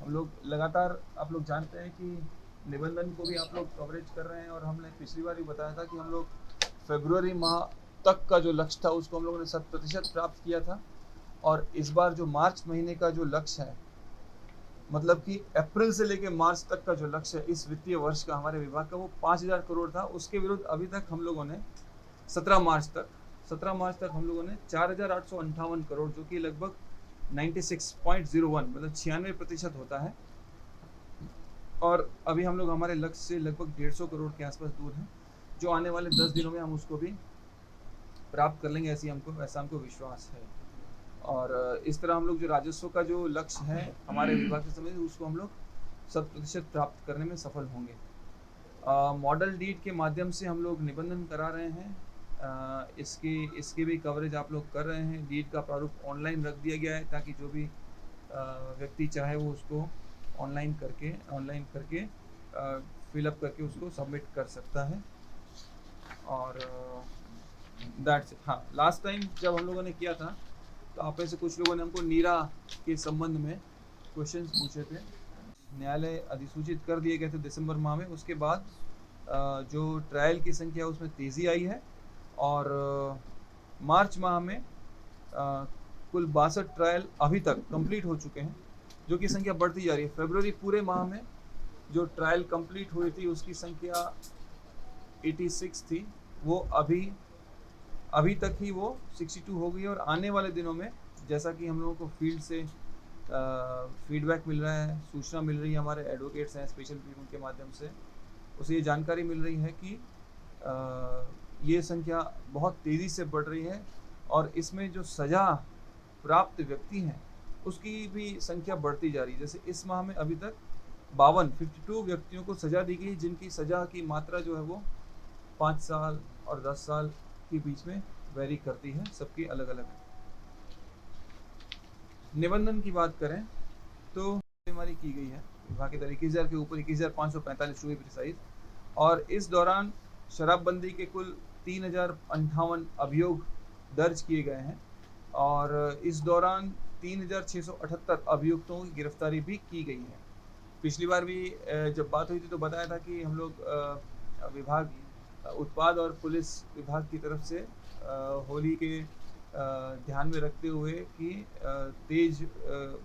हम लोग लगातार, आप लोग जानते हैं कि निबंधन को भी आप लोग कवरेज कर रहे हैं, और हमने पिछली बार भी बताया था कि हम लोग फरवरी माह तक का जो लक्ष्य था उसको हम लोगों ने 100% प्राप्त किया था। और इस बार जो मार्च महीने का जो लक्ष्य है, मतलब कि अप्रैल से लेकर मार्च तक का जो लक्ष्य है इस वित्तीय वर्ष का हमारे विभाग का, वो 5,000 करोड़ था। उसके विरुद्ध अभी तक हम लोगों ने 17 मार्च तक हम लोगों ने 4,858 करोड़, जो कि लगभग 96.01 मतलब 96% होता है। और अभी हम लोग हमारे लक्ष्य से लगभग 150 करोड़ के आसपास दूर हैं, जो आने वाले 10 दिनों में हम उसको भी प्राप्त कर लेंगे, ऐसा हमको विश्वास है। और इस तरह हम लोग जो राजस्व का जो लक्ष्य है हमारे विभाग से संबंधित, उसको हम लोग 100% प्राप्त करने में सफल होंगे। मॉडल डीड के माध्यम से हम लोग निबंधन करा रहे हैं। इसकी भी कवरेज आप लोग कर रहे हैं। डीड का प्रारूप ऑनलाइन रख दिया गया है, ताकि जो भी व्यक्ति चाहे वो उसको ऑनलाइन करके फिलअप करके उसको सबमिट कर सकता है। और दैट्स इट। हाँ, लास्ट टाइम जब हम लोगों ने किया था तो आप में से कुछ लोगों ने हमको नीरा के संबंध में क्वेश्चंस पूछे थे। न्यायालय अधिसूचित कर दिए गए थे दिसंबर माह में। उसके बाद जो ट्रायल की संख्या उसमें तेज़ी आई है, और मार्च माह में कुल 62 ट्रायल अभी तक कंप्लीट हो चुके हैं, जो कि संख्या बढ़ती जा रही है। फरवरी पूरे माह में जो ट्रायल कंप्लीट हुई थी उसकी संख्या 86 थी, वो अभी तक ही वो 62 हो गई है। और आने वाले दिनों में, जैसा कि हम लोगों को फील्ड से फीडबैक मिल रहा है, सूचना मिल रही है, हमारे एडवोकेट्स हैं स्पेशल ट्रिब्यूनल के माध्यम से, उसे ये जानकारी मिल रही है कि ये संख्या बहुत तेज़ी से बढ़ रही है, और इसमें जो सज़ा प्राप्त व्यक्ति हैं उसकी भी संख्या बढ़ती जा रही है। जैसे इस माह में अभी तक 52 व्यक्तियों को सज़ा दी गई, जिनकी सज़ा की मात्रा जो है वो 5 साल और 10 साल के बीच में वेरी करती है, सबकी अलग अलग है। निबंधन की बात करें तो हमारी की गई है विभाग के द्वारा 21,000 के ऊपर 21,545 टू बी प्रिसाइज। और इस दौरान शराबबंदी के कुल 3,058 अभियोग दर्ज किए गए हैं, और इस दौरान 3,678 अभियुक्तों की गिरफ्तारी भी की गई है। पिछली बार भी जब बात हुई थी तो बताया था कि हम लोग विभाग उत्पाद और पुलिस विभाग की तरफ से होली के ध्यान में रखते हुए कि तेज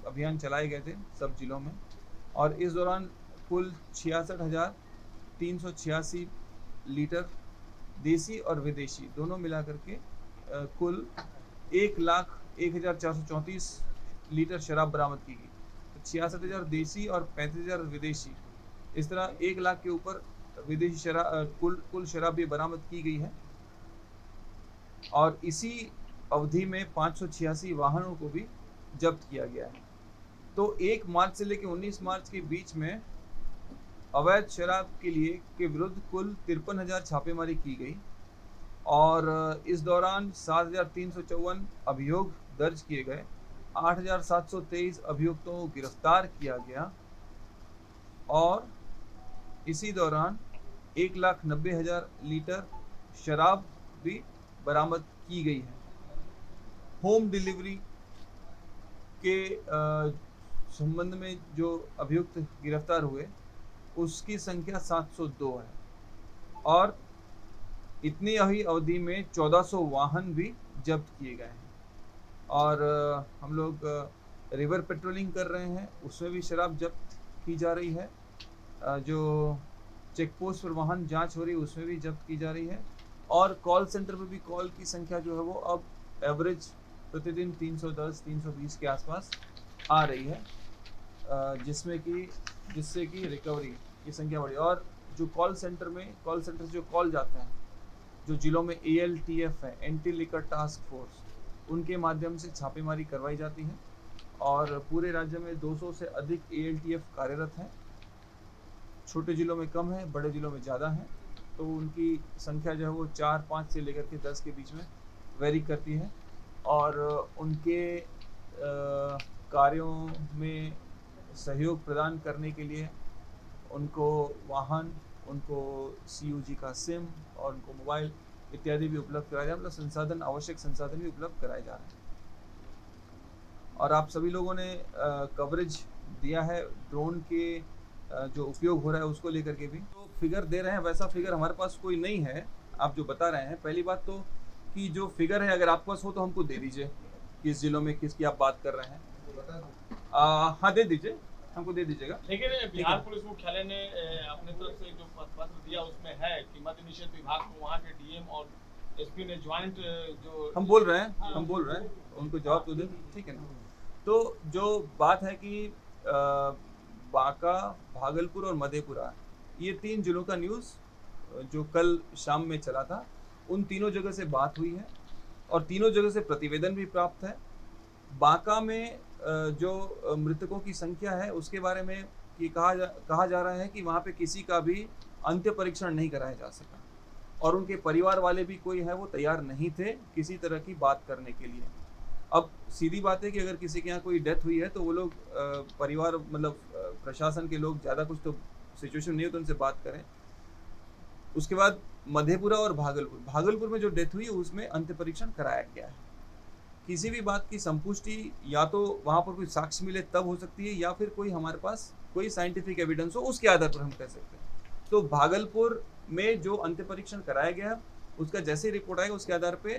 अभियान चलाए गए थे सब जिलों में। और इस दौरान कुल 66,386 लीटर देसी और विदेशी दोनों मिला करके कुल 1,01,434 लीटर शराब बरामद की गई। तो 66,000 देसी और 35,000 विदेशी, इस तरह 1 लाख के ऊपर विदेशी शराब कुल शराब भी बरामद की गई है। और इसी अवधि में 586 वाहनों को भी जब्त किया गया है। तो 1 मार्च से लेकर 19 मार्च के बीच में अवैध शराब के विरुद्ध कुल 53,000 छापेमारी की गई, और इस दौरान 7,354 अभियोग दर्ज किए गए, 8,723 अभियुक्तों को गिरफ्तार किया गया, और इसी दौरान 1,90,000 लीटर शराब भी बरामद की गई है। होम डिलीवरी के संबंध में जो अभियुक्त गिरफ्तार हुए उसकी संख्या 702 है, और इतनी ही अवधि में 1,400 वाहन भी जब्त किए गए हैं। और हम लोग रिवर पेट्रोलिंग कर रहे हैं, उसमें भी शराब जब्त की जा रही है। जो चेक पोस्ट पर वाहन जांच हो रही है उसमें भी जब्त की जा रही है। और कॉल सेंटर पर भी कॉल की संख्या जो है वो अब एवरेज प्रतिदिन 310-320 के आसपास आ रही है, जिससे कि रिकवरी की संख्या बढ़ी। और जो कॉल सेंटर से जो कॉल जाते हैं, जो जिलों में ALTF है, एंटी लिकर टास्क फोर्स, उनके माध्यम से छापेमारी करवाई जाती है। और पूरे राज्य में 200 से अधिक ALTF कार्यरत हैं। छोटे जिलों में कम है, बड़े जिलों में ज़्यादा है, तो उनकी संख्या जो है वो 4-5 से लेकर के 10 के बीच में वेरी करती है। और उनके कार्यों में सहयोग प्रदान करने के लिए उनको वाहन, उनको CUG का सिम और उनको मोबाइल इत्यादि भी उपलब्ध कराए जा रहे हैं, मतलब आवश्यक संसाधन भी उपलब्ध कराए जा रहे हैं। और आप सभी लोगों ने कवरेज दिया है ड्रोन के जो उपयोग हो रहा है उसको लेकर के भी। तो फिगर दे रहे हैं, वैसा फिगर हमारे पास कोई नहीं है। आप जो बता रहे हैं, पहली बात तो कि जो फिगर है अगर आपके पास हो तो हमको दे दीजिए, किस जिलों में किसकी आप बात कर रहे हैं। हाँ दे दीजिए, हमको दे दीजिएगा। लेकिन बिहार पुलिस मुख्यालय ने अपने तरफ से जो पत्र दिया उसमें है कि मद्य निषेध विभाग को वहाँ के डीएम और एसपी ने ज्वाइंट जो हम बोल रहे हैं उनको जवाब तो दे, ठीक है ना। तो जो बात है कि बांका, भागलपुर और मधेपुरा, ये 3 जिलों का न्यूज़ जो कल शाम में चला था, उन तीनों जगह से बात हुई है और तीनों जगह से प्रतिवेदन भी प्राप्त है। बांका में जो मृतकों की संख्या है उसके बारे में कि कहा जा रहा है कि वहाँ पे किसी का भी अंत्य परीक्षण नहीं कराया जा सका और उनके परिवार वाले भी कोई है वो तैयार नहीं थे किसी तरह की बात करने के लिए। अब सीधी बात है कि अगर किसी के यहाँ कोई डेथ हुई है तो वो लोग परिवार मतलब प्रशासन के लोग ज़्यादा कुछ तो सिचुएशन नहीं हो तो उनसे बात करें। उसके बाद मधेपुरा और भागलपुर में जो डेथ हुई उसमें अंत्य परीक्षण कराया गया है। किसी भी बात की संपुष्टि या तो वहाँ पर कोई साक्ष्य मिले तब हो सकती है या फिर कोई हमारे पास कोई साइंटिफिक एविडेंस हो उसके आधार पर हम कह सकते हैं। तो भागलपुर में जो अंत्य परीक्षण कराया गया उसका जैसे रिपोर्ट आएगा उसके आधार पे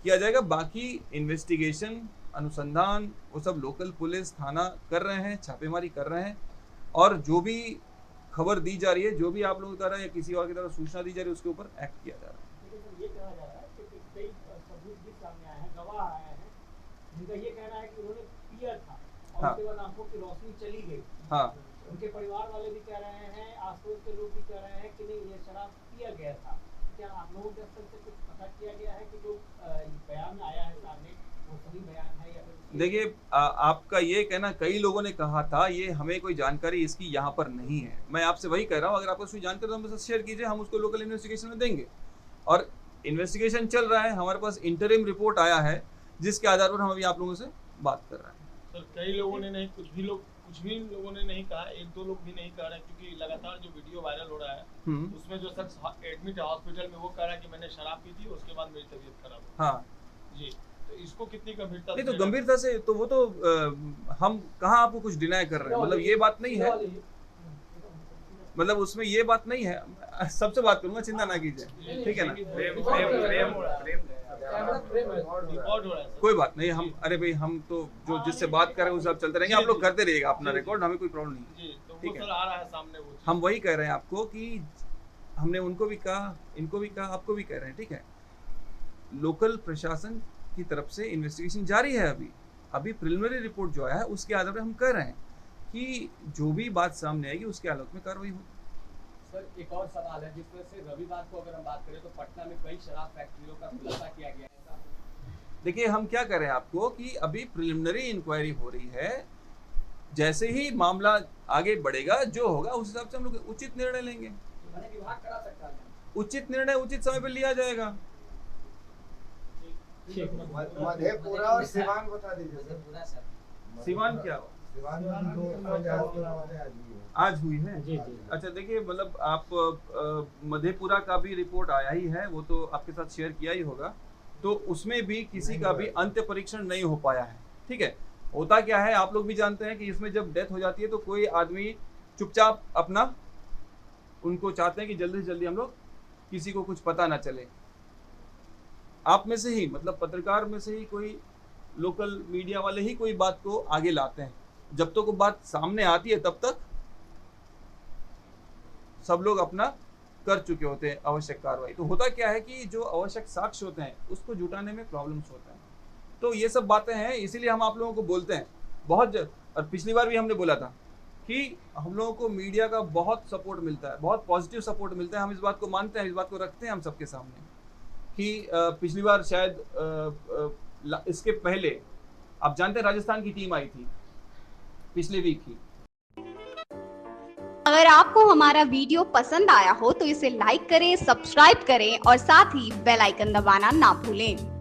किया जाएगा। बाकी इन्वेस्टिगेशन, अनुसंधान वो सब लोकल पुलिस थाना कर रहे हैं, छापेमारी कर रहे हैं और जो भी खबर दी जा रही है, जो भी आप लोगों का या किसी और की तरफ सूचना दी जा रही है उसके ऊपर एक्ट किया जा रहा है। ये कहा जा रहा है कि कई सबूत भी सामने आए हैं, गवाह आए हैं जिनका ये कहना है कि उन्होंने पिया था और उसके बाद आंखों की रोशनी चली गई। हाँ, उनके परिवार वाले भी कह रहे हैं, आसपास के लोग भी कह रहे हैं कि नहीं ये शराब पिया गया था। क्या आप लोगों के स्तर से कुछ पता किया गया है कि जो बयान आया है सामने वो सही बयान है या फिर? देखिए आपका ये कहना कई लोगों ने कहा था, ये हमें कोई जानकारी इसकी यहाँ पर नहीं है। मैं आपसे वही कह रहा हूँ, अगर आपको कोई जानकारी तो हमसे शेयर कीजिए, हम उसको लोकल इन्वेस्टिगेशन में देंगे। और इन्वेस्टिगेशन चल रहा है, हमारे पास इंटरिम रिपोर्ट आया है जिसके आधार पर हम अभी आप लोगों से बात कर रहे हैं। सर कई लोगों ने नहीं, कुछ भी लोगों ने नहीं कहा, 1-2 लोग भी नहीं कह रहे क्योंकि लगातार जो वीडियो वायरल हो रहा है उसमें जो शख्स एडमिट है हॉस्पिटल में वो कह रहा है कि मैंने शराब पी थी उसके बाद मेरी तबीयत खराब हुई। हाँ जी, तो इसको कितनी गंभीरता नहीं, तो गंभीरता से तो वो तो हम कहाँ आपको कुछ डिनाई कर रहे हैं, मतलब ये बात नहीं है, मतलब उसमें ये बात नहीं है। सबसे बात करूंगा, चिंता ना कीजिए, ठीक है ना। कोई बात नहीं, हम अरे भाई हम तो जो जिससे बात कर रहे हैं वो सब चलते रहेंगे, आप लोग करते रहिएगा अपना रिकॉर्ड, हमें कोई प्रॉब्लम नहीं है, ठीक है। आ रहा है सामने वो, हम वही कह रहे हैं आपको कि हमने उनको भी कहा, इनको भी कहा, आपको भी कह रहे हैं, ठीक है। लोकल प्रशासन की तरफ से इन्वेस्टिगेशन जारी है। अभी प्रिलिमिनरी रिपोर्ट जो आया है उसके आधार पर हम कह रहे हैं कि जो भी बात सामने आएगी उसके आलोक में कार्रवाई होगी। सर एक और सवाल है, जिसमें से रविवार को अगर हम बात करें तो पटना में कई शराब फैक्ट्रियों का खुलासा किया गया है। देखिए हम क्या कह रहे हैं आपको कि अभी प्रिलिमिनरी इंक्वायरी हो रही है, जैसे ही मामला आगे बढ़ेगा जो होगा उस हिसाब से हम लोग उचित निर्णय लेंगे। विभाग करा सकता है, उचित निर्णय उचित समय पर लिया जाएगा। मधेपुरा और सिवान बता दीजिए। सिवान क्या हुआ? आज हुई है जी जी। अच्छा देखिए, मतलब आप मधेपुरा का भी रिपोर्ट आया ही है, वो तो आपके साथ शेयर किया ही होगा। तो उसमें भी किसी का भी अंत्य परीक्षण नहीं हो पाया है, ठीक है। होता क्या है आप लोग भी जानते हैं कि इसमें जब डेथ हो जाती है तो कोई आदमी चुपचाप अपना, उनको चाहते हैं कि जल्दी से जल्दी हम लोग किसी को कुछ पता ना चले। आप में से ही, मतलब पत्रकार में से ही कोई लोकल मीडिया वाले ही कोई बात को आगे लाते हैं। जब तक वो बात सामने आती है तब तक सब लोग अपना कर चुके होते हैं आवश्यक कार्रवाई। तो होता क्या है कि जो आवश्यक साक्ष्य होते हैं उसको जुटाने में प्रॉब्लम्स होते हैं। तो ये सब बातें हैं, इसीलिए हम आप लोगों को बोलते हैं बहुत। और पिछली बार भी हमने बोला था कि हम लोगों को मीडिया का बहुत सपोर्ट मिलता है, बहुत पॉजिटिव सपोर्ट मिलता है। हम इस बात को मानते हैं, इस बात को रखते हैं हम सबके सामने कि पिछली बार शायद इसके पहले आप जानते हैं राजस्थान की टीम आई थी पिछले वीक ही। अगर आपको हमारा वीडियो पसंद आया हो तो इसे लाइक करें, सब्सक्राइब करें और साथ ही बेल आइकन दबाना ना भूलें।